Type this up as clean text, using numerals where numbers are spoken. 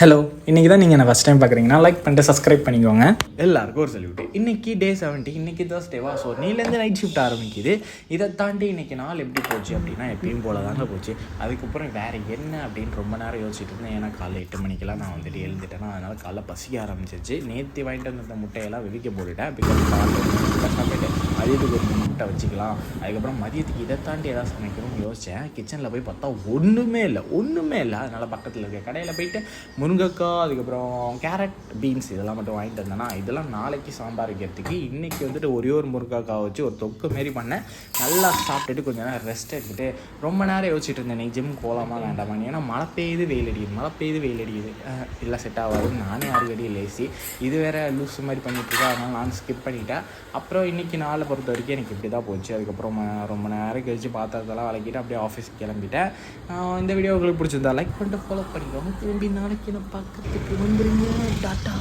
Hello, இன்றைக்கி தான் நீங்கள் என்ன ஃபஸ்ட் டைம் பார்க்குறீங்கன்னா லைக் பண்ணிட்டு சப்ஸ்கிரைப் பண்ணிக்கோங்க. எல்லாருக்கும் ஒரு சல்யூட். இன்றைக்கி டே 70, இன்றைக்கி தேர்ஸ்டேவா. ஸோ நீலேருந்து நைட் ஷிஃப்ட் ஆரம்பிக்குது. இதை தாண்டி இன்றைக்கி நாள் எப்படி போச்சு அப்படின்னா எப்பயும் போல தாங்க போச்சு. அதுக்கப்புறம் வேறு என்ன அப்படின்னு ரொம்ப நேரம் யோசிச்சுட்டு இருந்தேன். ஏன்னா காலைல 8 மணிக்கெல்லாம் நான் வந்துட்டு எழுந்துட்டேன்னா அதனால் காலைல பசிக்க ஆரம்பிச்சிச்சு. நேற்று வாங்கிட்டு வந்த முட்டையெல்லாம் விதிக்க போட்டுட்டேன். பிகாஸ் சாப்பிட்டு மதியத்துக்கு ஒரு முட்டை வச்சுக்கலாம். அதுக்கப்புறம் மதியத்துக்கு இதை தாண்டி எதாவது சமைக்கணும்னு யோசித்தேன். கிச்சனில் போய் பார்த்தா ஒன்றுமே இல்லை. அதனால் பக்கத்தில் இருக்க கடையில் போயிட்டு முருங்கைக்காய், அதுக்கப்புறம் கேரட், பீன்ஸ் இதெல்லாம் மட்டும் வாங்கிட்டு வந்தேன்னா இதெல்லாம் நாளைக்கு சாம்பார் வைக்கிறதுக்கு. இன்றைக்கி வந்துட்டு ஒரே ஒரு முருங்கைக்காய் வச்சு ஒரு தொக்கு மாரி பண்ணேன். நல்லா சாப்பிட்டுட்டு கொஞ்சம் நேரம் ரெஸ்ட் எடுத்துகிட்டு ரொம்ப நேரம் யோசிச்சுட்டு இருந்தேன் நீ ஜிம் போகலாமா வேண்டாமான்னு. ஏன்னா மழை பெய்யுது வெயில் அடிக்குது இல்லை செட் ஆகாதுன்னு நானே ஆல்ரெடி லேசி. இது வேறு லூஸ் மாதிரி பண்ணிட்டுருக்கேன். அதனால் நான் ஸ்கிப் பண்ணிவிட்டேன். அப்புறம் இன்றைக்கி நாளை பொறுத்த வரைக்கும் எனக்கு இப்படி தான் போச்சு. அதுக்கப்புறம் ரொம்ப நேரம் கழிச்சு பாத்திரத்தெல்லாம் விளக்கிட்டு அப்படியே ஆஃபீஸுக்கு கிளம்பிட்டேன். இந்த வீடியோ உங்களுக்கு பிடிச்சிருந்தா லைக் பண்ணிட்டு ஃபாலோ பண்ணிக்கோங்க. திரும்பி நாளைக்கு நான் பார்க்கறதுக்கு வந்துருங்க. டாட்டா.